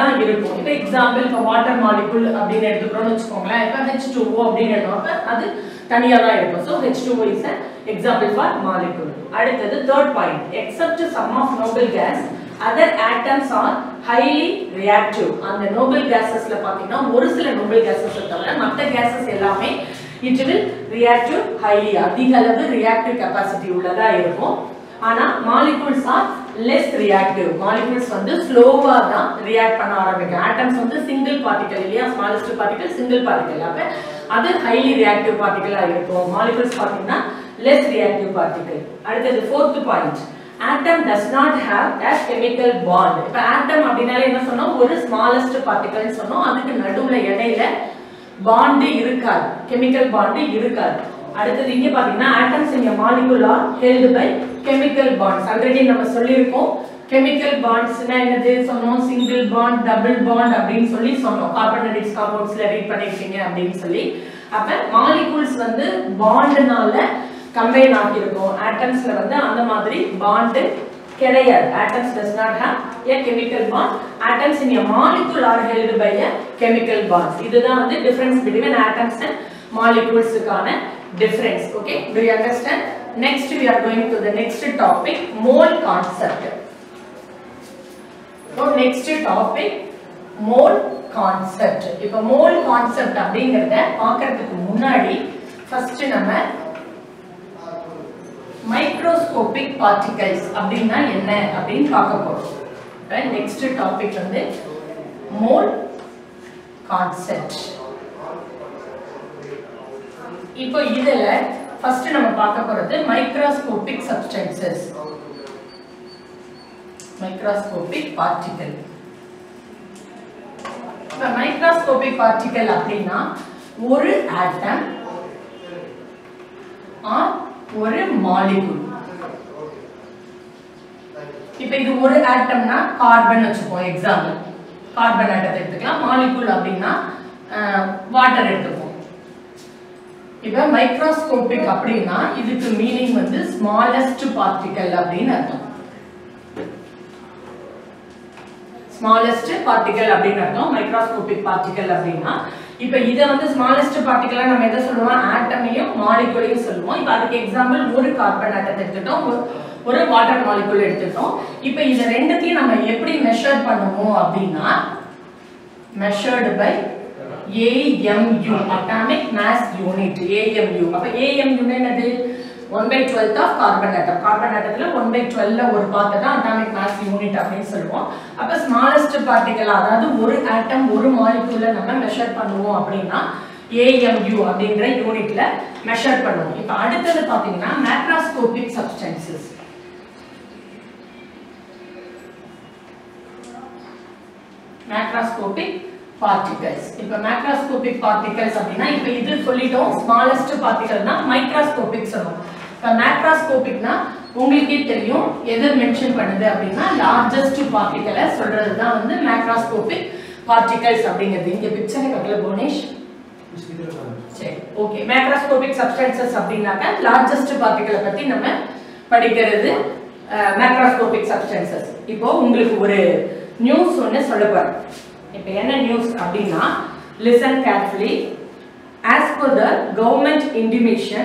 தான் இருக்கும். இப்போ எக்ஸாம்பிள் இப்போ வாட்டர் மாலிகுல் அப்படின்னு எடுத்துக்கிறோம்னு வச்சுக்கோங்களேன். இப்போ H2O அப்படின்னு எடுத்தோம்னா அது தனியா தான் இருக்கும். So H2O is an example for molecule. அடுத்தது third point, except some of noble gas other atoms are highly reactive. அந்த noble gasesல பாத்தீங்கன்னா ஒரு சில noble gases தவிர மற்ற gases எல்லாமே it will react highly, அதிக அளவு reactive capacity உள்ளதா இருக்கும். ஆனா molecules are less reactive. molecules வந்து ஸ்லோவா தான் react பண்ண ஆரம்பிக்கும். atoms வந்து single particle இல்லையா, smallest particle single particle. அப்ப அது highly reactive particle ஆ இருக்கும். molecules பாத்தீங்கன்னா less reactive particle. அடுத்தது fourth point, atom does not have a chemical bond. இப்ப atom அப்படினாலே என்ன சொன்னோம், ஒரு smallest particle ன்னு சொன்னோம். அதுக்கு நடுவுல இடையில bond இருக்காது, chemical bond இருக்காது. அடுத்து இங்க பாத்தீங்கன்னா atoms in a molecule are held by chemical bonds. Already நம்ம சொல்லியிருக்கோம் chemical bonds னா என்னது சொன்னோம், single bond, double bond அப்படினு சொல்லி சொன்னோம். கார்பனேட்டிக் காம்பவுண்ட்ஸ்ல ரீட் பண்ணிருக்கீங்க அப்படினு சொல்லி. அப்ப molecules வந்து bondனால கம்பைன் ஆகி இருக்கும். atomsல வந்து அந்த மாதிரி bond கிடையாது. atoms does not have a chemical bond. atoms in a molecule are held by a chemical bonds. இதுதான் வந்து difference between atoms and molecules க்கான difference. Okay, do you understand? Next we are going to the next topic, mole concept. So next topic, mole concept. இப்போ mole concept அப்படிங்கறத பார்க்கிறதுக்கு முன்னாடி first நம்ம microscopic particles அப்படினா என்ன அப்படினு பார்க்க போறோம். right, next topic வந்து mole concept. இப்போ இதுல first நம்ம பார்க்க போறது microscopic substances, microscopic particle. இப்ப microscopic particle அப்படினா ஒரு atom ஆர் ஒரு molecule. இப்போ இது ஒரு ஆட்டம்னா கார்பன் வச்சுப்போம், எக்ஸாம்பிள் கார்பன் ஆட்டத்தை எடுத்துக்கலாம். மாலிகுல் அப்படினா வாட்டர் எடுத்துப்போம். இப்போ மைக்ரோஸ்கோபிக் அப்படினா இதுக்கு மீனிங் வந்து ஸ்மாலஸ்ட் பார்ட்டிகல் அப்படினு அர்த்தம். ஸ்மாலஸ்ட் பார்ட்டிகல் அப்படினு அர்த்தம் மைக்ரோஸ்கோபிக் பார்ட்டிகல் அப்படினா. இப்போ இத வந்து ஸ்மாலஸ்ட் பார்ட்டிகலா நம்ம எதை சொல்லுவோம், ஆட்டமையும் மாலிகுலையும் சொல்லுவோம். இப்போ அதுக்கு எக்ஸாம்பிள் ஒரு கார்பன் ஆட்டத்தை எடுத்துட்டோம், ஒரு வாட்டர் மாலிகுல் எடுத்துட்டோம். இப்போ இத ரெண்டுத்தையும் நம்ம எப்படி மெஷர் பண்ணுவோம் அப்படினா measured by AMU, atomic mass unit. AMU. அப்ப AMU என்னது, 1/12 of carbon atom. carbon atomல 1/12 ல ஒரு பார்ட் தான் atomic mass unit அப்படினு சொல்லுவோம். அப்ப smallest particle, அதாவது ஒரு atom ஒரு molecule நம்ம மெஷர் பண்ணுவோம் அப்படினா AMU அப்படிங்கற யூனிட்ல மெஷர் பண்ணுவோம். இப்போ அடுத்து பாத்தீங்கன்னா macroscopic substances. macroscopic particles. இப்போ macroscopic particles அப்படினா இப்போ இது சொல்லிட்டோம், smallest particle னா microscopic சொல்லுவோம். இப்போ macroscopicனா உங்களுக்கே தெரியும் எது மென்ஷன் பண்ணுது அப்படினா largest particle சொல்றது தான் வந்து macroscopic particles அப்படிங்கிறது. இங்க பிக்சரை பார்க்கல புவனேஷ், சரி ஓகே. macroscopic substances அப்படினாக்க largest particle பத்தி நம்ம படிக்கிறது macroscopic substances. இப்போ உங்களுக்கு ஒரு நியூஸ் ஒன்னு சொல்ல போறேன். இப்போ என்ன நியூஸ் அப்படினா listen carefully. As per the government intimation,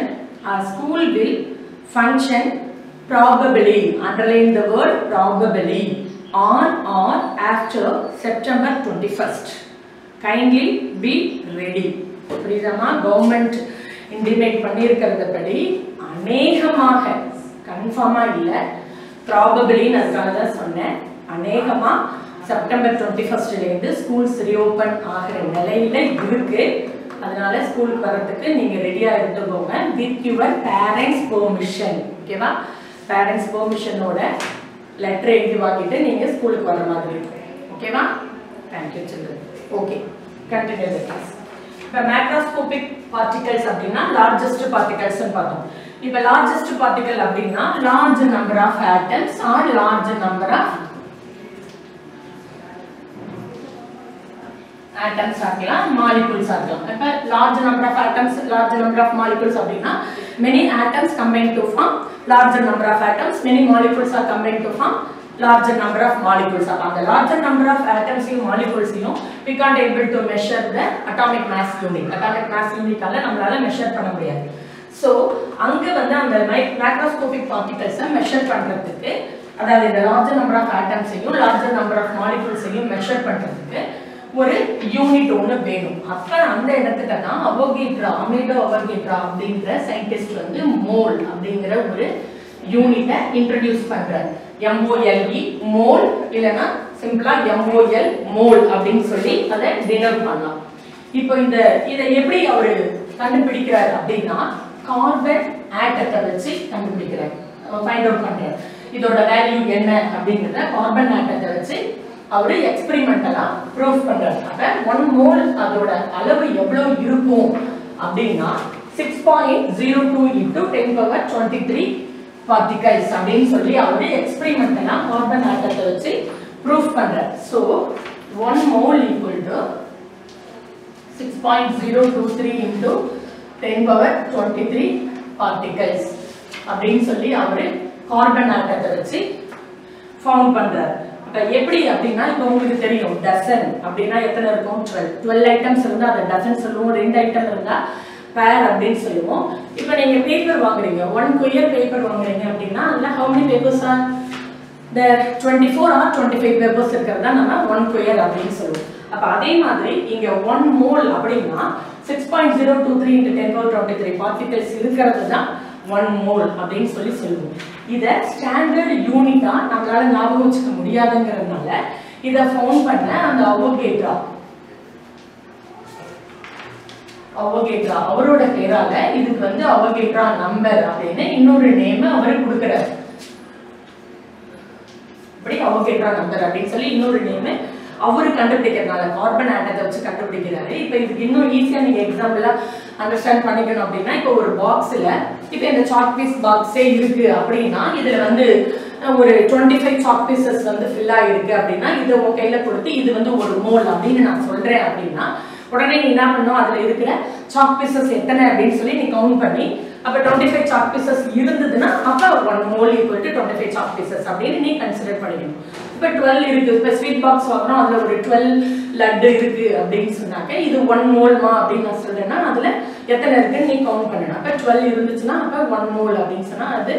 our school will function probably, underline the word probably, on or after September 21st. Kindly be ready. புரியுதாமா, கவர்மெண்ட் இன்டிமேட் பண்ணியிருக்கிறதுபடி அநேகமாக, கன்ஃபார்மா இல்ல, ப்ராபபிலின்னு அதுக்காக தான் சொன்னேன், அநேகமா செப்டம்பர் 21st இருந்து ஸ்கூல்ஸ் ரீஓபன் ஆகிற நிலையில இருக்கு. அதனால ஸ்கூலுக்கு வரதுக்கு நீங்க ரெடியா இருந்துக்கோங்க வித் யுவர் பேரண்ட்ஸ் பெர்மிஷன். ஓகேவா, பேரண்ட்ஸ் பெர்மிஷனோட லெட்டர் எழுதி வாங்கிட்டு நீங்க ஸ்கூலுக்கு வர மாதிரி இருக்கும். ஓகேவா, thank you children. Okay, continue the class. இப்போ மேக்ரோஸ்கோபிக் பார்ட்டிகல்ஸ் அப்படின்னா லார்ஜஸ்ட் பார்ட்டிகல்ஸ்னு பார்த்தோம். இப்போ லார்ஜஸ்ட் பார்ட்டிகல் அப்படின்னா large number of atoms are large number of atoms ஆகலாம், molecules ஆகலாம். அப்ப large number of atoms, large number of molecules அப்படினா many atoms combine to form larger number of atoms, many molecules are combined to form larger number of molecules. அப்ப அந்த larger number of atoms and molecules we can't able to measure the atomic mass unit. Atomic mass unit ஆல நம்மளால measure பண்ண முடியாது. So அங்க வந்து அந்த macroscopic particles measure பண்றதுக்கு, அதாவது இந்த larger number of atoms ஐயும் larger number of molecules ஐயும் measure பண்றதுக்கு ஒரு யூனிட் ஒன்று வேணும். அப்ப அந்த இடத்துக்கு தான் அவகேட்ரா, அமிடோ அவகேட்ரா அப்படிங்கிற சயின்டிஸ்ட் வந்து மோல் அப்படிங்கிற ஒரு யூனிட்டை இன்ட்ரோடியூஸ் பண்றாரு. MOLE மோல், இல்லைன்னா சிம்பிளா MOL மோல் அப்படின்னு சொல்லி அதை டினோட் பண்ணலாம். இப்போ இதை எப்படி அவரு கண்டுபிடிக்கிறார் அப்படின்னா கார்பன் ஆட்டத்தை வச்சு கண்டுபிடிக்கிறார், ஃபைண்ட் அவுட் பண்றாரு. இதோட வேல்யூ என்ன அப்படிங்கிறத கார்பன் ஆட்டத்தை வச்சு அவரு எக்ஸ்பெரிமெண்டலா ப்ரூஃப் பண்றாரு. அப்ப 1 மோல் அதோட அளவு எவ்வளவு இருக்கும் அப்படின்னா 6.02 into 10⁻23 particles அப்படின்னு சொல்லி அவரு எக்ஸ்பெரிமெண்டலா கார்பன் ஆட்டத்தை வச்சு ப்ரூஃப் பண்றாரு. So 1 mole equal to 6.023 into 10⁻23 particles அப்படின்னு சொல்லி அவரு கார்பன் ஆட்டத்தை வச்சு ஃபவுண்ட் பண்றாரு. எப்படி அப்படின்னா இப்போ உங்களுக்கு தெரியும் டசன் அப்படின்னா எத்தனை இருக்கும், 12 ஐட்டம்ஸ் இருந்தா அதை டசன் சொல்லுவோம், 2 ஐட்டம் இருந்தா பேர் அப்படின்னு சொல்லுவோம். இப்போ நீங்க பேப்பர் வாங்குறீங்க, 1 square பேப்பர் வாங்குறீங்க அப்படின்னா அதுல how many papers are there? 24 or 25 papers இருக்கிறதா நம்ம 1 square அப்படின்னு சொல்லுவோம். அப்ப அதே மாதிரி இங்க 1 mole அப்படின்னா 6.023 into 10⁻23 particles இருக்கிறது தான் 1 mole அப்படின்னு சொல்லி சொல்லுவோம். இத ஸ்டாண்டர்ட் யூனிட்டா நம்மளால ஞாபகம் வச்சுக்க முடியாதுங்கிறதுனால இத ஃபவுண்ட் பண்ண அந்த அவகேட்ரா அவரோட பேரால இதுக்கு வந்து அவகேட்ரா நம்பர் அப்படின்னு இன்னொரு நேம் அவர் கொடுக்கிறார். இப்படி அவகேட்ரா நம்பர் அப்படின்னு சொல்லி இன்னொரு நேம் அவரு கண்டுபிடிக்கிறதுனால கார்பன் ஆட்டத்தை வச்சு கண்டுபிடிக்கிறாரு. இப்போ இதுக்கு இன்னும் ஈஸியா நீங்க எக்ஸாம்பிளா அண்டர்ஸ்டாண்ட் பண்ணிக்கணும் அப்படின்னா, இப்போ ஒரு பாக்ஸ்ல இப்போ இந்த சாக் பீஸ் பாக்ஸே இருக்கு அப்படின்னா இதுல வந்து ஒரு 25 சாக் பீசஸ் வந்து ஃபில் ஆயிருக்கு அப்படின்னா இதை உன் கையில கொடுத்து இது வந்து ஒரு மோல் அப்படின்னு நான் சொல்றேன் அப்படின்னா உடனே நீ என்ன பண்ணும், அதுல இருக்கிற சாக் பீசஸ் எத்தனை அப்படின்னு சொல்லி நீ கவுண்ட் பண்ணி அப்ப 25 சாக் பீசஸ் இருந்ததுன்னா அப்ப 1 mole equal to 25 chalk pieces அப்படின்னு நீ கன்சிடர் பண்ணிக்கணும். இப்ப 12 இருக்கு, இப்ப ஸ்வீட் பாக்ஸ் வாங்குறோம், அதுல ஒரு 12 லட்டு இருக்கு அப்படின்னு சொன்னாக்க இது 1 mole அப்படின்னு நான் சொல்றேன்னா அதுல எத்தனை இருக்குன்னு நீ கவுண்ட் பண்ணணும். அப்ப 12 இருந்துச்சுன்னா அப்ப 1 mole அப்படின்னு சொன்னா அது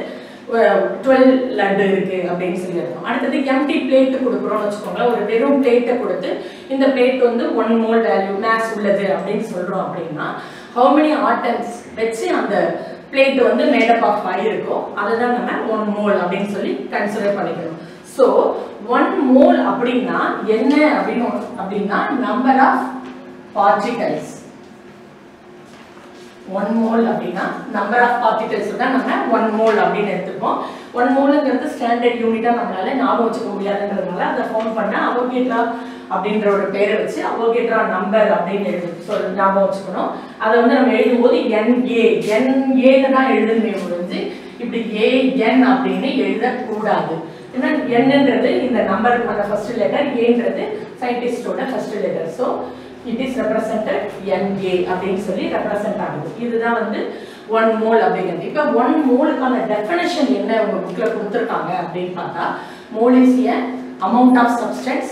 12 லட்டு இருக்கு அப்படின்னு சொல்லி அர்த்தம். அடுத்தது எம்டி பிளேட் கொடுக்குறோம்னு வச்சுக்கோங்களேன், ஒரு வெறும் பிளேட்டை கொடுத்து இந்த பிளேட் வந்து 1 mole வேல்யூ மேக்ஸ் உள்ளது அப்படின்னு சொல்றோம் அப்படின்னா how many atoms வச்சு அந்த பிளேட் வந்து மேட் அப் ஆஃப் ஆயிருக்கோ அதுதான் நம்ம 1 mole அப்படின்னு சொல்லி கன்சிடர் பண்ணிக்கணும். ஸோ 1 mole அப்படின்னா என்ன அப்படின்னா நம்பர் ஆஃப் பார்ட்டிகல்ஸ். 1 mole அப்படின்னா நம்பர் ஆஃப் பார்ட்டிகல்ஸ் தான் நம்ம 1 mole அப்படின்னு எடுத்துப்போம். 1 moleங்கிறது ஸ்டாண்டர்ட் யூனிட்டா நம்மளால ஞாபகம் வச்சுக்க முடியாதுன்றதுனால அதை ஃபவுண்ட் பண்ண அவகேட்ரா அப்படின்ற ஒரு பேரை வச்சு அவகேட்ரா நம்பர் அப்படின்னு ஞாபகம் வச்சுக்கணும். அதை வந்து நம்ம எழுதும்போது NA தான் எழுதுமே முடிஞ்சு இப்படி AN அப்படின்னு எழுதக்கூடாது. ஏன்னா Nன்றது இந்த நம்பருக்கான ஃபர்ஸ்ட் லெட்டர், ஏன்றது சயின்டிஸ்டோட first letter. So it is represented NA அப்படின்னு சொல்லி ரெப்ரசென்ட் ஆகுது. இதுதான் வந்து 1 mole அப்படிங்கிறது. இப்போ 1 moleக்கான டெஃபினிஷன் என்ன உங்க புக்ல கொடுத்துருக்காங்க அப்படின்னு பார்த்தா, mole is a amount of substance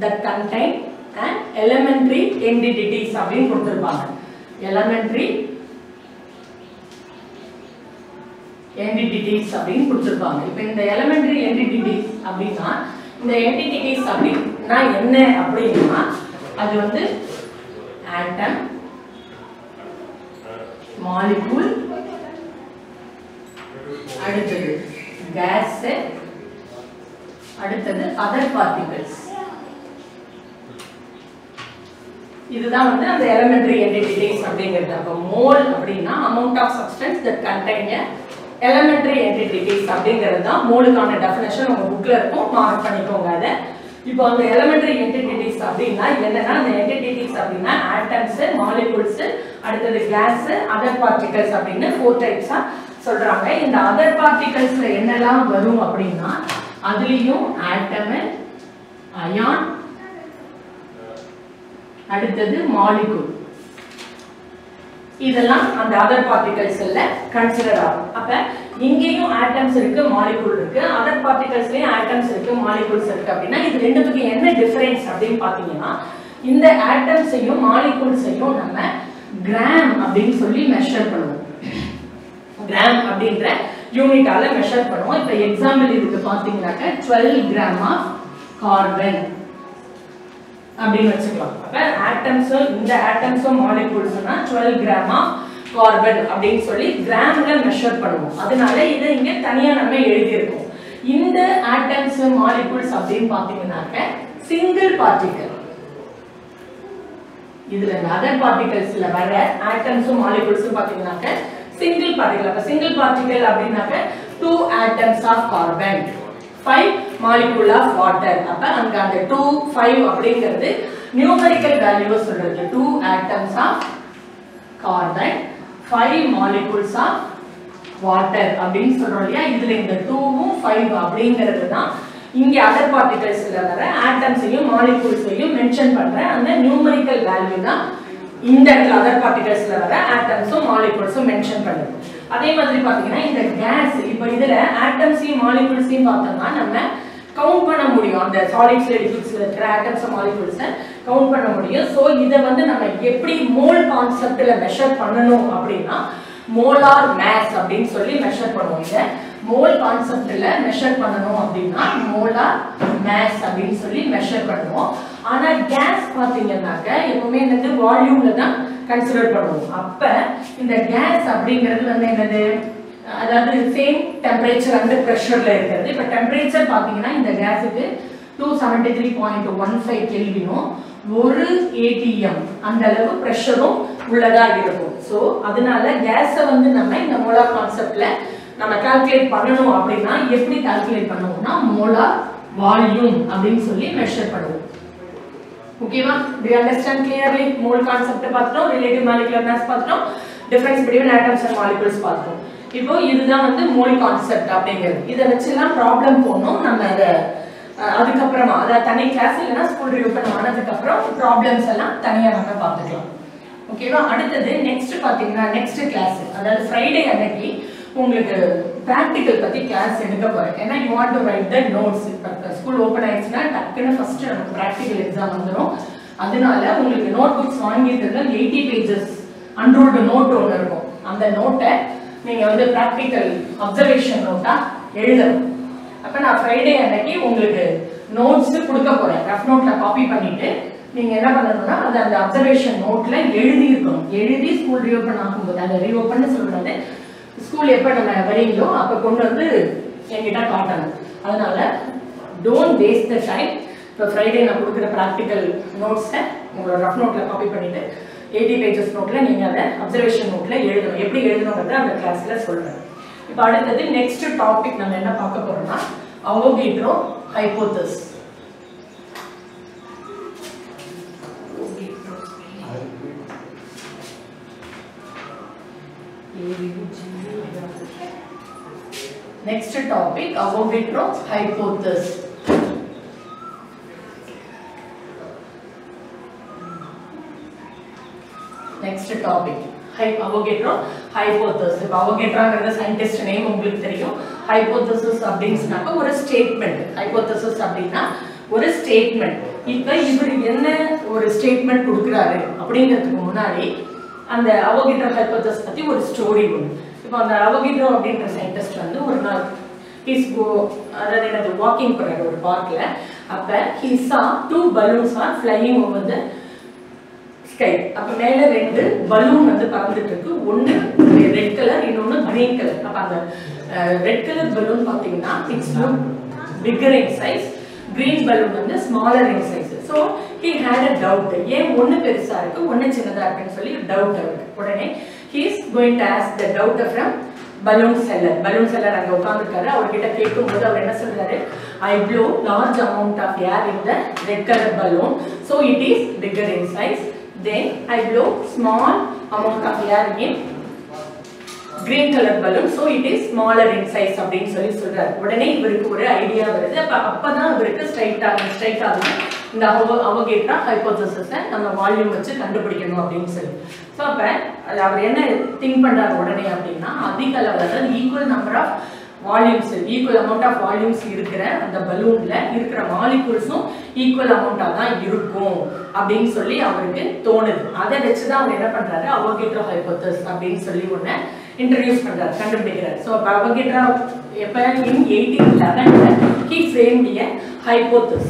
that contain an elementary entities அப்படின்னு கொடுத்துருப்பாங்க. elementary entities அப்படின்னு கொடுத்துருப்பாங்க. இப்போ இந்த elementary entities அப்படின்னா இந்த entities அப்படின்னா என்ன அப்படின்னா அது வந்து atom, molecule, அடுத்தது gas, அடுத்தது other particles. இதுதான் வந்து அந்த elementary entities அப்படிங்கிறது. அப்போ mole அப்படின்னா amount of substance that contain elementary entities அப்படிங்கிறது தான் மோலுக்கான டெஃபினிஷன். உங்க புக்ல இருக்கும், மார்க் பண்ணிக்கோங்க அதை. இப்போ அந்த elementary entities அப்படின்னா என்னன்னா, அந்த entities அப்படின்னா atoms, molecules, அடுத்தது gas, other particles அப்படின்னு 4 டைப்ஸா சொல்றாங்க. இந்த other particlesல என்னெல்லாம் வரும் அப்படின்னா அதுலயும் atom, ion, அடுத்தது molecule, இதெல்லாம் அந்த other particlesல கன்சிடர் ஆகும். அப்ப இங்கேயும் ஆட்டம்ஸ் இருக்கு மாலிகூல் இருக்கு, அதர் பார்ட்டிகல்ஸ்லயும் ஆட்டம்ஸ் இருக்கு மாலிகூல்ஸ் இருக்கு. அப்படின்னா இது ரெண்டுத்துக்கும் என்ன டிஃபரன்ஸ் அப்படின்னு பாத்தீங்கன்னா, இந்த ஆட்டம்ஸையும் மாலிகூல்ஸையும் நம்ம கிராம் அப்படின்னு சொல்லி மெஷர் பண்ணுவோம். கிராம் அப்படின்ற யூனிட்டால மெஷர் பண்ணுவோம். இப்ப எக்ஸாம்பிள் இதுக்கு பாத்தீங்கன்னாக்க 12 கிராம் ஆஃப் கார்பன் அப்படின்னு வச்சுக்கலாம். அப்ப ஆட்டம்ஸ், இந்த ஆட்டம்ஸும் மாலிகூல்ஸ்னா 12 கிராம் ஆஃப் கார்பன் அப்படின்னு சொல்லி கிராம்ல மெஷர் பண்ணுவோம். அதனால இதை இங்க தனியா நம்ம எழுதியிருக்கோம். இந்த ஆட்டம்ஸ் மாலிகூல்ஸ் அப்படின்னு பாத்தீங்கன்னாக்க சிங்கிள் பார்ட்டிகல். இதுல அதர் பார்ட்டிகல்ஸ்ல வர ஆட்டம்ஸும் மாலிகூல்ஸும் பாத்தீங்கன்னாக்க சிங்கிள் பார்ட்டிகல். அப்ப சிங்கிள் பார்ட்டிகல் அப்படின்னாக்க 2 atoms of carbon, 5 molecule of water. அப்ப அங்க அந்த 2 5 அப்படிங்கிறது நியூமெரிக்கல் வேல்யூ சொல்றது. 2 atoms of carbon, 5 molecules of water அப்படின்னு சொல்றோம் இல்லையா. இதுல இந்த 2ம் 5 அப்படிங்கிறது தான் இங்க அதர் பார்ட்டிகல்ஸ்ல வர ஆட்டம்ஸையும் மாலிகூல்ஸையும் மென்ஷன் பண்ற அந்த நியூமெரிக்கல் வேல்யூ தான் இந்த இடத்துல அதர் பார்ட்டிகல்ஸ்ல வர ஆட்டம்ஸும் மாலிகூல்ஸும் மென்ஷன் பண்ணுது. அதே மாதிரி பாத்தீங்கன்னா இந்த கேஸ், இப்போ இதுல ஆட்டம்ஸையும் மாலிகூல்ஸையும் பார்த்தோம்னா நம்ம கவுண்ட் பண்ண முடியும். அந்த சாலிட்ஸ்ல லிக்விட்ஸ்ல இருக்கிற ஆட்டம்ஸ் மாலிகூல்ஸை கவுண்ட் பண்ண முடியும். ஸோ இதை வந்து நம்ம எப்படி மோல் கான்செப்ட்ல மெஷர் பண்ணணும் அப்படின்னா மோலார் மேஸ் அப்படின்னு சொல்லி மெஷர் பண்ணுவோம். இதை மோல் கான்செப்ட்ல மெஷர் பண்ணணும் அப்படின்னா மோலார் மேஸ் அப்படின்னு சொல்லி மெஷர் பண்ணுவோம். ஆனா கேஸ் பாத்தீங்கன்னாக்க எப்பவுமே என்னது வால்யூம்ல தான் கன்சிடர் பண்ணுவோம். அப்ப இந்த கேஸ் அப்படிங்கிறது வந்து என்னது, அதாவது சேம் டெம்பரேச்சர் அண்ட் பிரஷர்ல இருக்கிறது. இப்ப டெம்பரேச்சர் பாத்தீங்கன்னா இந்த கேஸுக்கு 273.15 கெல்வினும் 1 atm அந்த அளவு பிரஷரும் உள்ளதா இருக்கும். சோ அதனால கேஸை வந்து நம்ம இந்த மோலார் கான்செப்ட்ல நம்ம கால்குலேட் பண்ணணும். அப்படின்னா எப்படி கால்குலேட் பண்ணுவோம்னா மோலார் வால்யூம் அப்படின்னு சொல்லி மெஷர் பண்ணுவோம். ஓகேவா? Do you understand clearly? Mole concept பார்த்தோம், ரிலேட்டிவ் மாலிகுலர் மாஸ் பார்த்தோம், difference between atoms and molecules பார்த்தோம். இப்போ இதுதான் வந்து மோல் கான்செப்ட் அப்படிங்கிறது. இதை வச்சுலாம் ப்ராப்ளம் போடணும். நம்ம அதை அதுக்கப்புறமா அதாவது தனி கிளாஸ் இல்லைன்னா ஸ்கூல் ரீஓப்பன் ஆனதுக்கு அப்புறம் ப்ராப்ளம்ஸ் எல்லாம் தனியாக நம்ம பார்த்துக்கலாம். ஓகேவா? அடுத்தது நெக்ஸ்ட் பார்த்தீங்கன்னா நெக்ஸ்ட் கிளாஸ், அதாவது ஃப்ரைடே அன்னைக்கு உங்களுக்கு ப்ராக்டிக்கல் பத்தி கிளாஸ் எடுக்க போறேன். ஏன்னா you want to right the notes. இப்போ ஸ்கூல் ஓப்பன் ஆயிடுச்சுன்னா டக்குன்னு ஃபர்ஸ்ட் நமக்கு ப்ராக்டிக்கல் எக்ஸாம் வந்துடும். அதனால உங்களுக்கு நோட் புக்ஸ் வாங்கிட்டு 80 பேஜஸ் அன்ரூல்டு நோட் ஒன்று இருக்கும். அந்த நோட்டை நீங்க வந்து ப்ராக்டிக்கல் அப்சர்வேஷன் நோட்டா எழுதணும். அப்ப நான் ஃப்ரைடே அன்னைக்கு உங்களுக்கு நோட்ஸ் கொடுக்க போறேன். ரஃப் நோட்ல காப்பி பண்ணிட்டு நீங்க என்ன பண்ணணும்னா அதை அந்த அப்சர்வேஷன் நோட்ல எழுதி இருக்கணும். எழுதி ஸ்கூல் ரீஓப்பன் ஆகும்போது, அந்த ரீஓப்பன் சொல்றது ஸ்கூல் எப்ப நம்ம வரீங்களோ அப்ப கொண்டு வந்து என்கிட்ட காட்டணும். அதனால டோன்ட் வேஸ்ட் த டைம். இப்போ ஃப்ரைடே நான் கொடுக்குற ப்ராக்டிக்கல் நோட்ஸை உங்களோட ரஃப் நோட்ல காப்பி பண்ணிட்டு 80 பேஜஸ் நோட்ல நீங்க அதை அப்சர்வேஷன் நோட்ல எழுதணும். எப்படி எழுதணுங்கிறத அந்த கிளாஸ்ல சொல்றேன். இப்போ அடுத்தது நெக்ஸ்ட் டாபிக் நம்ம என்ன பார்க்க போறோம்னா Avogadro hypothesis. Next topic Avogadro hypothesis. Next topic Avogadro hypothesis. Avogadroங்கிறது சயின்டிஸ்ட் நேம் உங்களுக்கு தெரியும். ஹைபோதசிஸ் அப்படின்னா ஒரு ஸ்டேட்மெண்ட். ஹைபோதசிஸ் அப்படின்னா ஒரு ஸ்டேட்மெண்ட். இப்போ இவர் என்ன ஒரு ஸ்டேட்மெண்ட் கொடுக்குறாரு அப்படிங்கிறதுக்கு முன்னாடி அந்த அவோகேட்ரோ ஹைபோதசிஸ் பத்தி ஒரு ஸ்டோரி ஒன்று. இப்போ அந்த அவோகேட்ரோ அப்படின்ற சயின்டிஸ்ட் வந்து ஒரு நாள் அதாவது என்னது வாக்கிங் போறாரு ஒரு பார்க்ல. அப்ப he saw 2 balloons are flying over the sky. அப்ப மேல 2 பலூன் வந்து பறந்துட்டு இருக்கு. ஒன்னு ரெட் கலர், இன்னொன்னு கிரீன் கலர். அப்ப அந்த ரெட் கலர் பலூன் பாத்தீங்கன்னா it's look bigger in size, green balloon வந்து smaller in size. So he had a doubt. ஏன் ஒன்னு பெருசா இருக்கு ஒன்னு சின்னதா இருக்குன்னு சொல்லி டவுட் அவருக்கு. உடனே he is going to ask the doubt from balloon seller. balloon seller அங்க உட்கார்ந்திருக்காரு. அவர்கிட்ட கேட்கும்போது அவர் என்ன சொல்றாரு, I blow large amount of air in the red color balloon, so it is bigger in size. Then I blow small amount of air in green color balloon, so it is smaller in size அப்படின்னு சொல்லி சொல்றாரு. உடனே இவருக்கு ஒரு idea வருது. அப்பதான் இவருக்கு straight ஆகும் இந்த அவகேட்ரா ஹைபோதசிஸை நம்ம வால்யூம் வச்சு கண்டுபிடிக்கணும் அப்படின்னு சொல்லி. ஸோ அப்போ அவர் என்ன திங்க் பண்ணுறாரு உடனே அப்படின்னா, அதிக அளவில் equal number of volumes, equal amount of volumes இருக்கிற அந்த பலூன்ல இருக்கிற மாலிகூல்ஸும் ஈக்குவல் அமௌண்ட்டாக தான் இருக்கும் அப்படின்னு சொல்லி அவருக்கு தோணுது. அதை வச்சுதான் அவர் என்ன பண்றாரு, அவகேட்ரா ஹைபோதசிஸ் அப்படின்னு சொல்லி ஒன்று இன்ட்ரடியூஸ் பண்றாரு, கண்டுபிடிக்கிறார். ஸோ அப்போ அவகேட்ரா எப்போ இன் 1811 he framed a hypothesis,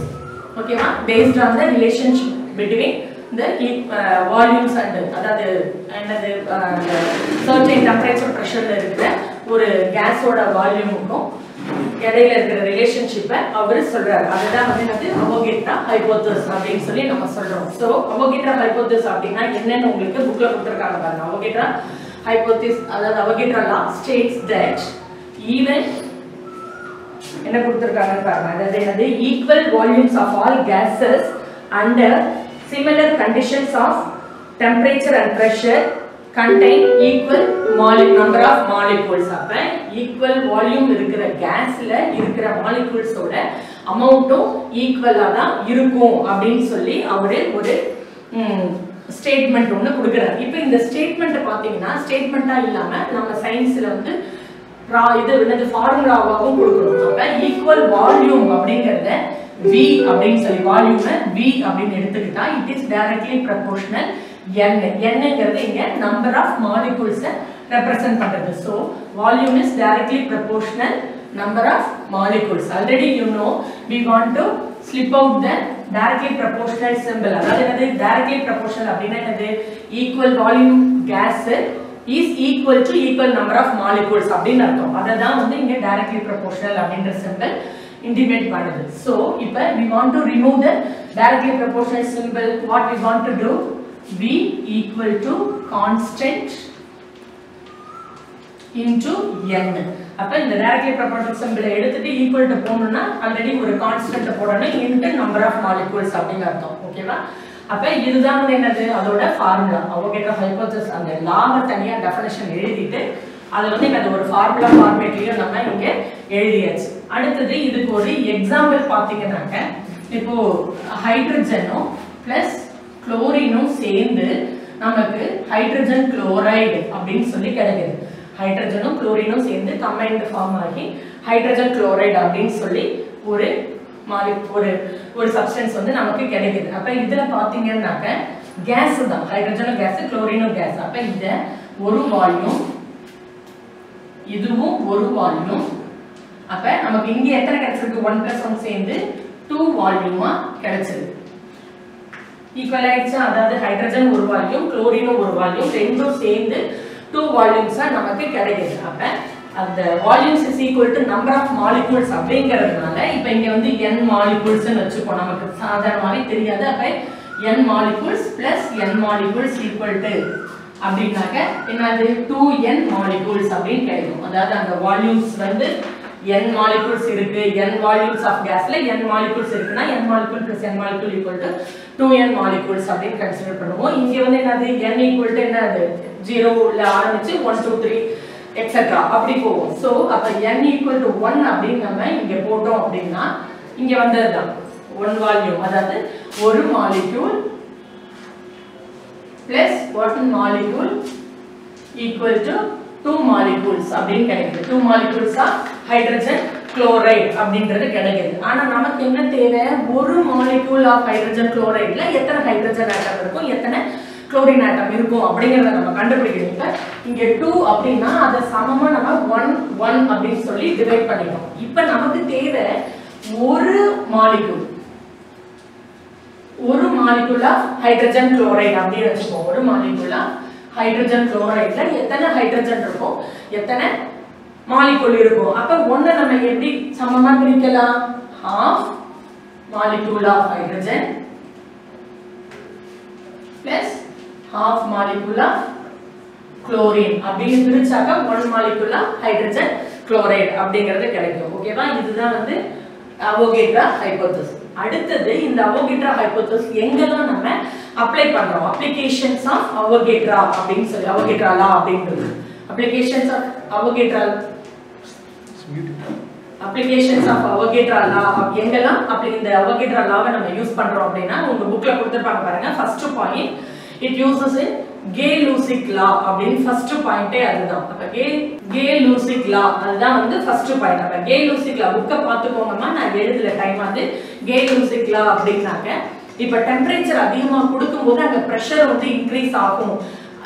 ஓகேவா, based on the relationship between the volumes and அதாவது என்னது certain temperature pressureல இருக்கிற ஒரு கேஸோட வால்யூமுக்கும் இடையில இருக்கிற ரிலேஷன்ஷிப்பை அவர் சொல்றாரு. அதுதான் வந்து என்னது அவகேட்ரா ஹைபோதசிஸ் அப்படின்னு சொல்லி நம்ம சொல்றோம். ஸோ அவகேட்ரா ஹைபோதசிஸ் அப்படின்னா என்னன்னு உங்களுக்கு புக்ல கொடுத்துருக்காங்க பாருங்க. அவகேட்ரா ஹைபோதசிஸ் அதாவது Avogadro law states that even என்ன கொடுத்துருக்காங்க பாருங்க, அதாவது என்னது equal volumes of all gases under similar conditions of temperature and pressure contain equal number of molecules. அப்ப equal volume இருக்கிற கேஸ்ல இருக்கிற molecules ஓட அமௌண்ட்டும் ஈக்குவலா தான் இருக்கும் அப்படின்னு சொல்லி அவரு ஒரு ஸ்டேட்மெண்ட் ஒன்று கொடுக்குறாரு. இப்போ இந்த ஸ்டேட்மெண்ட் பார்த்தீங்கன்னா ஸ்டேட்மெண்ட்டா இல்லாம நம்ம சயின்ஸ்ல வந்து இது என்னது ஃபார்முலாவாகவும் கொடுக்குறோம். அப்ப ஈக்குவல் வால்யூம் அப்படிங்கறத V அப்படின்னு சொல்லி வால்யூமை V அப்படின்னு எடுத்துக்கிட்டா it is directly proportional n. nங்கிறது இங்க number of molecules represent பண்றது. So volume is directly proportional number of molecules. Already you know we want to slip out the directly proportional symbol. அதாவது என்னது directly proportional அப்படின்னா என்னது equal volume gas is equal to equal number of molecules அப்படின்னு அர்த்தம். அததான் வந்து இங்க directly proportional அப்படின்ற symbol intimate பண்ணுது. So இப்போ we want to remove the directly proportional symbol. What we want to do, V equal to constant into n. அப்ப இந்த directly proportional symbol எடுத்துட்டு equal to போடணும்னா ஆல்ரெடி ஒரு கான்ஸ்டன்ட் போடணும் into number of molecules அப்படிங்க அர்த்தம். ஓகேவா? அப்ப இதுதான் என்னது அதோட ஃபார்முலா. அவகேட்ரா ஹைபோதசிஸ் அந்த லாவை தனியா டெஃபினிஷன் எழுதிட்டு அது வந்து அது ஒரு ஃபார்முலா ஃபார்மேட்லயும் நம்ம இங்க எழுதியாச்சு. அடுத்தது இதுக்கு ஒரு எக்ஸாம்பிள் பாத்தீங்கன்னாக்க, இப்போ ஹைட்ரஜனும் பிளஸ் குளோரினும் சேர்ந்து நமக்கு ஹைட்ரஜன் குளோரைடு அப்படின்னு சொல்லி கிடைக்குது. ஹைட்ரஜனும் குளோரினும் சேர்ந்து கம்பைன்ட் ஃபார்ம் ஆகி ஹைட்ரஜன் குளோரைடு அப்படின்னு சொல்லி ஒரு ஒரு சப்ஸ்டன்ஸ் வந்து நமக்கு கிடைக்குது. அப்ப இதுல பாத்தீங்கன்னாக்க கேஸ் தான், ஹைட்ரஜனும் கேஸ் குளோரினும் கேஸ். அப்ப இத ஒரு வால்யூம் இதுவும் ஒரு வால்யூம். அப்ப நமக்கு இங்க எத்தனை கிடைச்சிருக்கு, 1 + 1 சேர்ந்து 2 வால்யூமா கிடைச்சிருக்கு. ஈக்குவல் ஆயிடுச்சா, அதாவது ஹைட்ரஜன் ஒரு வால்யூம் குளோரினும் ஒரு வால்யூம் ரெண்டும் சேர்ந்து 2 வால்யூம்ஸா நமக்கு கிடைக்குது. அப்ப அந்த volumes is equal to number of molecules அப்படிங்கிறதுனால இப்போ இங்க வந்து n மாலிகூல்ஸ்னு வச்சுப்போம், நமக்கு சாதாரணமாவே தெரியாது. அப்ப n molecules plus n molecules equal to அப்படின்னாக்க என்னது 2n மாலிகூல்ஸ் அப்படின்னு கிடைக்கும். அதாவது அந்த வால்யூம்ஸ் வந்து n மாலிகூல்ஸ் இருக்கு, n வால்யூம்ஸ் ஆஃப் கேஸ்ல n மாலிகூல்ஸ் இருக்குன்னா n molecule plus n molecule equal to 2n molecules அப்படின்னு கன்சிடர் பண்ணுவோம். இங்க வந்து என்னது n ஈக்குவல் டு என்னது 0ல ஆரம்பிச்சு 1 2 3 எக்ஸெட்ரா அப்படி போகும். ஸோ அப்ப n ஈக்குவல் டு 1 அப்படின்னு நம்ம இங்க போட்டோம் அப்படின்னா இங்க வந்ததுதான் 1 வால்யூம், அதாவது ஒரு molecule plus 1 molecule equal to 2 molecules அப்படின்னு கிடைக்குது. 2 மாலிகூல்ஸ் ஆஃப் ஹைட்ரஜன் குளோரைடு அப்படின்றது கிடைக்குது. ஆனா நமக்கு என்ன தேவை, ஒரு மாலிக்யூல் ஆஃப் ஹைட்ரஜன் குளோரைடுல எத்தனை ஹைட்ரஜன் ஆட்டம் இருக்கும், எத்தனை குளோரின் ஆட்டம் இருக்கும் அப்படிங்கறத நம்ம கண்டுபிடிக்கணும். இப்ப இங்க 2 அப்படின்னா அதை சமமா நம்ம 1 1 அப்படின்னு சொல்லி டிவைட் பண்ணிட்டோம். இப்ப நமக்கு தேவை ஒரு மாலிக்யூல் ஆஃப் ஹைட்ரஜன் குளோரைடு அப்படின்னு வச்சுக்கோம். ஒரு மாலிக்யூல் ஆஃப் ஹைட்ரஜன் குளோரைடுல எத்தனை ஹைட்ரஜன் இருக்கும், எத்தனை மாலிக்யூல் இருக்கும். அப்ப ஒண்ணு நம்ம எப்படி சமமா பிரிக்கலாம், half molecule of hydrogen plus half molecule of chlorine அப்படின்னு பிரிச்சாக்க 1 molecule of hydrogen chloride அப்படிங்கிறது கிடைக்கும். ஓகேவா? இதுதான் வந்து அவகேட்ரா ஹைபோதசிஸ். அடுத்தது இந்த அவகேட்ரா ஹைபோதசிஸ் எங்கெல்லாம் நம்ம அப்ளை பண்றோம், அப்ளிகேஷன்ஸ் ஆஃப் அவகேட்ரா அப்படின்னு சொல்லி அவகேட்ரா லா அப்படின்றது. Applications of Avogadro applications of Avogadro law எங்கெல்லாம் அப்படி இந்த Avogadro law-வை நம்ம யூஸ் பண்றோம் அப்படினா உங்க bookல கொடுத்திருப்பாங்க பாருங்க. first point it uses in Gay-Lussac law அப்படினு first point-ஏ அதுதான். அப்ப Gay-Lussac law அதுதான் வந்து first point. அப்ப Gay-Lussac law book-ஐ பாத்துக்கோங்கமா, நான் எழுதுல டைம் வந்து Gay-Lussac law அப்படினாக்க இப்ப டெம்பரேச்சர் அதிகமா கொடுக்கும்போது அங்க பிரஷர் வந்து இன்க்ரீஸ் ஆகும்.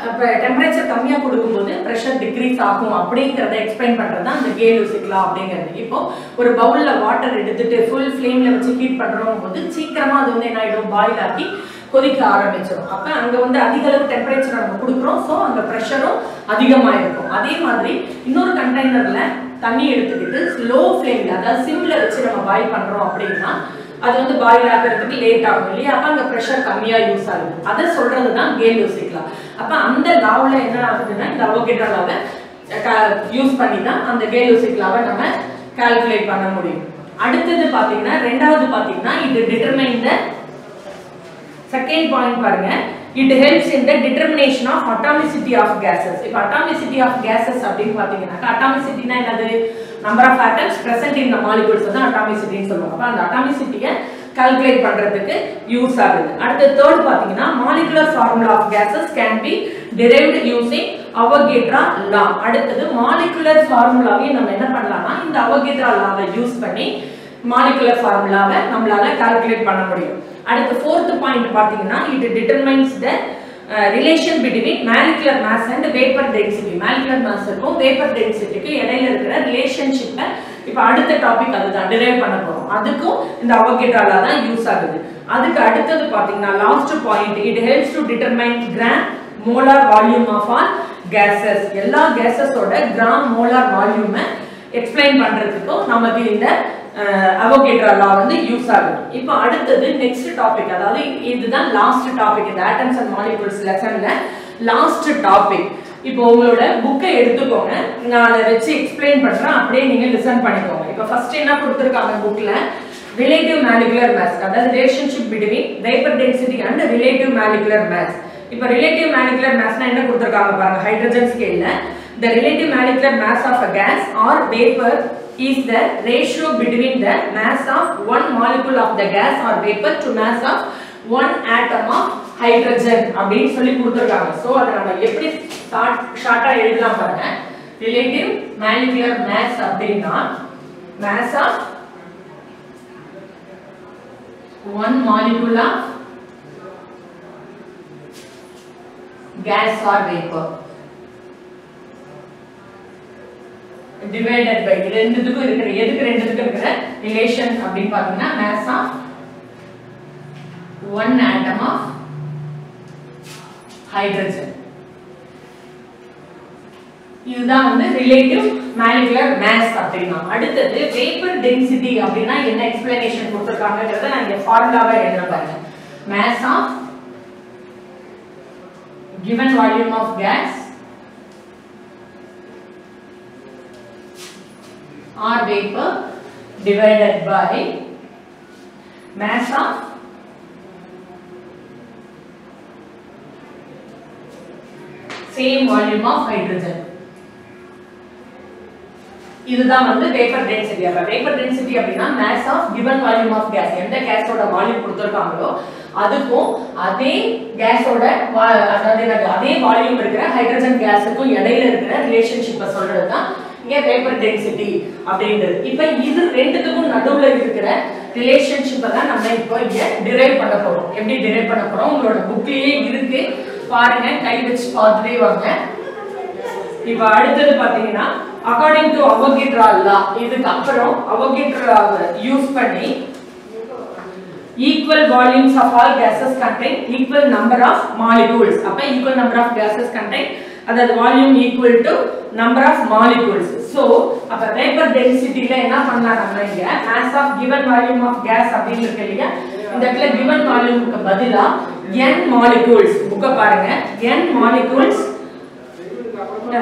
அப்ப டெம்பரேச்சர் கம்மியா கொடுக்கும்போது பிரஷர் டிக்ரீஸ் ஆகும் அப்படிங்கறத எக்ஸ்பிளைன் பண்றது தான் அந்த Gay-Lussac law அப்படிங்கிறது. இப்போ ஒரு பவுல்ல வாட்டர் எடுத்துட்டு ஃபுல் ஃப்ளேம்ல வச்சு ஹீட் பண்றோம்ங்கும்போது சீக்கிரமா அது வந்து என்ன ஆயிடும், பாயில் ஆகி கொதிக்க ஆரம்பிச்சிடும். அப்ப அங்க வந்து அதிக அளவு டெம்பரேச்சர் நம்ம கொடுக்குறோம், சோ அங்க பிரஷரும் அதிகமா இருக்கும். அதே மாதிரி இன்னொரு கண்டெய்னர்ல தண்ணி எடுத்துக்கிட்டு ஸ்லோ ஃப்ளேம்ல அதாவது சிம்ல வச்சு நம்ம பாயில் பண்றோம் அப்படின்னா அது வந்து பாயில் ஆகிறதுக்கு லேட் ஆகும் இல்லையா, அப்ப அங்க பிரஷர் கம்மியா யூஸ் ஆகுது. அதை சொல்றதுதான் Gay-Lussac law. அப்ப அந்த லாவ்ல என்ன ஆகுதுன்னா இந்த Avogadro law-வை யூஸ் பண்ணி தான் அந்த Gay-Lussac law-வை நம்ம கால்குலேட் பண்ண முடியும். அடுத்தது பாத்தீங்கன்னா ரெண்டாவது பாத்தீங்கன்னா இது டிட்டர்மைன் த செகண்ட் பாயிண்ட் பாருங்க. it helps in the determination of atomicity of gases. இப்ப atomicity of gases அப்படினு பாத்தீங்கன்னா atomicity-னா என்னது, number of atoms present in the molecules தான் atomicity ன்னு சொல்லுவாங்க. அப்ப அந்த atomicity-ய கால்குலேட் பண்றதுக்கு யூஸ் ஆகுது. அடுத்து தேர்ட் பாத்தீங்கன்னா molecular formula of gases can be derived using Avogadro law. அடுத்து molecular formula-வை நம்ம என்ன பண்ணலாம்னா இந்த Avogadro law-வை யூஸ் பண்ணி molecular formula-வை நம்மளால கால்குலேட் பண்ண முடியும். அடுத்து fourth point பாத்தீங்கன்னா it determines the relation between molecular mass and vapor density. molecular mass க்கும் vapor density-க்கு இடையில இருக்கிற ரிலேஷன்ஷிப்பை இப்ப அடுத்த டாபிக் அதுதான் டிரைவ் பண்ண போறோம். அதுக்கும் இந்த Avogadro law தான் யூஸ் ஆகுது. அதுக்கு அடுத்தது பாத்தீங்கன்னா last point it helps to determine gram molar volume of all gases. எல்லா gases-ஓட gram molar volume-ஐ எக்ஸ்பிளைன் பண்றதுக்கும் நமக்கு இந்த Avogadro law வந்து யூஸ் ஆகுது. இப்போ அடுத்தது நெக்ஸ்ட் டாபிக், அதாவது இதுதான் லாஸ்ட் டாபிக் இந்த ஆட்டம்ஸ் அண்ட் மாலிக்யூல்ஸ் லெசன்ல லாஸ்ட் டாபிக். இப்போ உங்களோட புக்கை எடுத்துக்கோங்க, நான் அதை வச்சு எக்ஸ்பிளைன் பண்றேன், அப்படியே நீங்க லிசன் பண்ணிக்கோங்க. இப்போ ஃபர்ஸ்ட் என்ன கொடுத்திருக்காங்க புக்ல, ரிலேட்டிவ் மாலிகுலர் மாஸ், அதாவது relationship between vapour density and relative molecular mass. இப்போ ரிலேட்டிவ் மாலிகுலர் மாஸ்னா என்ன கொடுத்திருக்காங்க பாருங்க, hydrogen ஸ்கேல்ல the relative molecular mass of a gas or vapor is the ratio between the mass of one molecule of the gas or vapor to mass of one atom of hydrogen அப்படினு சொல்லி கொடுத்திருக்காங்க. So அத நம்ம எப்படி ஷார்ட்டா எழுதலாம் பாருங்க. relative molecular mass அப்படினா mass of one molecule of gas or vapor divided by ரெண்டுத்துக்கும் இருக்கிற எதுக்கு ரெண்டுத்துக்கும் இருக்கிற ரிலேஷன் அப்படி பாத்தீங்கன்னா mass of one atom of hydrogen. இதுதான் வந்து ரிலேட்டிவ் மாலிகுலர் மாஸ் அப்படினா. அடுத்து வேப்பர் டென்சிட்டி அப்படினா என்ன எக்ஸ்பிளனேஷன் கொடுத்திருக்காங்கங்கறத நான் இங்க ஃபார்முலாவா எழுதுறேன் பாருங்க. mass of given volume of gas or vapor divided by mass of same volume of hydrogen. இதுதான் வந்து vapor density. அப்ப vapor density அப்படினா mass of given volume of gas. எந்த கேஸோட வால்யூம் கொடுத்திருக்காங்களோ அதுக்கும் அதே கேஸோட அதாவது அதே வால்யூம் இருக்கிற ஹைட்ரஜன் கேஸுக்கும் இடையில இருக்கிற ரிலேஷன்ஷிப்பை சொல்றது தான் இங்க வேப்பர் டென்சிட்டி அப்படிங்கிறது. இப்போ இது ரெண்டுத்துக்கும் நடுவுல இருக்கிற ரிலேஷன்ஷிப்பை தான் நம்ம இப்போ இங்க டிரைவ் பண்ண போறோம். எப்படி டிரைவ் பண்ண போறோம் உங்களோட புக்லயே இருக்கு பாருங்க, கை வச்சு பார்த்துட்டே வாங்க. இப்போ அடுத்தது பாத்தீங்கன்னா according to Avogadro law, இதுக்கு அப்புறம் Avogadro law யூஸ் பண்ணி equal volumes of all gases contain equal number of molecules. அப்ப equal number of gases contain அதாவது volume equal to number of molecules. So அப்ப vapor density ல என்ன பண்ணலாம்னா இங்க mass of given volume of gas அப்படினு இருக்கு இல்லையா, இந்த இடத்துல given volume க்கு பதிலா n molecules புக்க பாருங்க, n molecules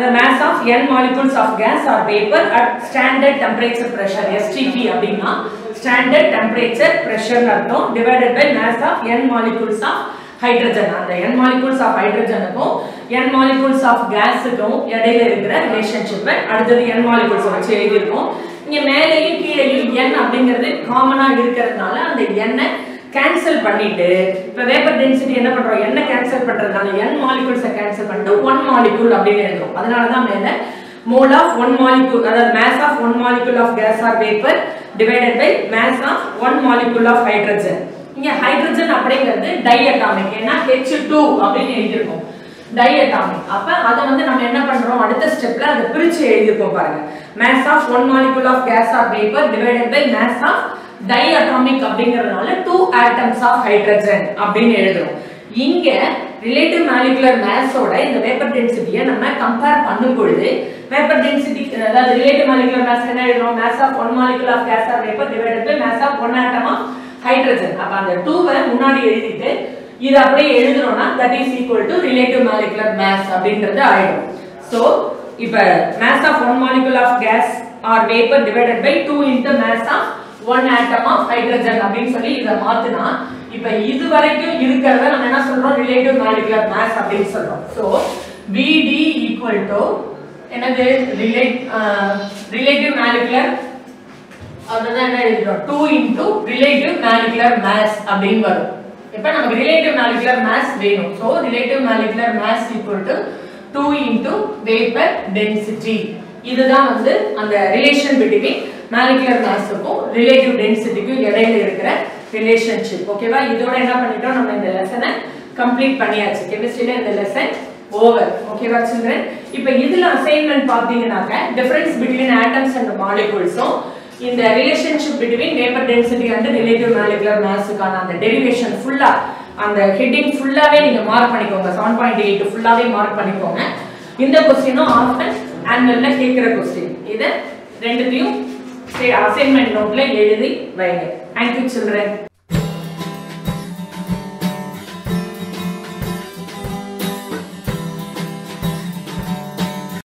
the mass of n molecules of gas or vapor at standard temperature pressure STP அப்படினா standard temperature pressure அர்த்தம் divided by mass of n molecules of hydrogen. அந்த n molecules of hydrogen க்கும் n molecules of gas க்கும் இடையில இருக்கிற relationship அடுத்து n molecules வச்சு எழுதி இருக்கோம். இங்க மேலேயும் கீழேயும் n அப்படிங்கிறது காமனா இருக்கிறதுனால அந்த n கேன்சல் பண்ணிட்டு இப்ப வேப்பர் டென்சிட்டி என்ன பண்றோம் n கேன்சல் பண்றதுனால n மாலிக்யூல்ஸை கேன்சல் பண்ணிட்டு 1 மாலிக்யூல் அப்படின்னு எழுதுறோம். அதனால தான் மேல mole of 1 molecule அதாவது mass of 1 molecule of gas or vapor divided by mass of 1 molecule of hydrogen. இங்க ஹைட்ரஜன் அப்படிங்கிறது டைஅட்டாமிக். ஏன்னா H2 அப்படின்னு எழுதிருக்கோம் டைஅட்டாமிக். அப்ப அத வந்து நம்ம என்ன பண்றோம் அடுத்த ஸ்டெப்ல அத பிரிச்சு எழுதிருக்கோம் பாருங்க. mass of 1 molecule of gas or vapor divided by mass of diatomic அப்படிங்கறதுனால 2 atoms of hydrogen அப்படின்னு எழுதுறோம். இங்க ரிலேட்டிவ் மாலிகுலர் மாஸ் ஓட இந்த வேப்பர் டென்சிட்டியை நம்ம கம்பேர் பண்ணும் பொழுது வேப்பர் டென்சிட்டி அதாவது ரிலேட்டிவ் மாலிகுலர் மாஸ் என்ன எழுதுறோம் mass of 1 molecule of gas or vapor divided by mass of 1 atom of hydrogen. அப்ப அந்த 2 வை முன்னாடி எழுதிட்டு இது அப்படியே எழுதுறோம்னா that is equal to relative molecular mass அப்படின்றது ஆயிடும். சோ இப்ப mass of 1 molecule of gas or vapor divided by 2 into mass of 1 atom of hydrogen அப்படின்னு சொல்லி இத மாத்துனா இப்ப இது வரைக்கும் இருக்குறத நம்ம என்ன சொல்றோம் relative molecular mass அப்படினு சொல்றோம். சோ Vd equal to என்னது relative molecular அதுதான் என்ன எழுதுறோம் 2 into relative molecular mass அப்படினு வரும். இப்ப நமக்கு relative molecular mass வேணும். So relative molecular mass equal to 2 into vapor density. இதுதான் வந்து அந்த ரிலேஷன் பிட்வீன் molecular massக்கும் relative densityக்கும் இடையில இருக்கிற ரிலேஷன்ஷிப். ஓகேவா? இதோட என்ன பண்ணிட்டோம் நம்ம இந்த லெசனை கம்ப்ளீட் பண்ணியாச்சு. கெமிஸ்ட்ரியில இந்த லெசன் ஓவர். ஓகேவா children? இப்போ இதுல அசைன்மென்ட் பாத்தீங்கன்னாக்க டிஃபரன்ஸ் பிட்வீன் ஆட்டம்ஸ் அண்ட் மாலிக்யூல்ஸும் இந்த relationship between vapour density and relative molecular மாஸ்க்கான அந்த டெரிவேஷன் ஃபுல்லா அந்த ஹெட்டிங் ஃபுல்லாவே நீங்க மார்க் பண்ணிக்கோங்க. 7.8 ஃபுல்லாவே மார்க் பண்ணிக்கோங்க. இந்த क्वेश्चनனும் ஆஃப்டர் ஆனுவல்ல கேக்குற क्वेश्चन. இத ரெண்டுத்தையும் அசைன்மென்ட் நோட்ல எழுதி வைங்க. Thank you children.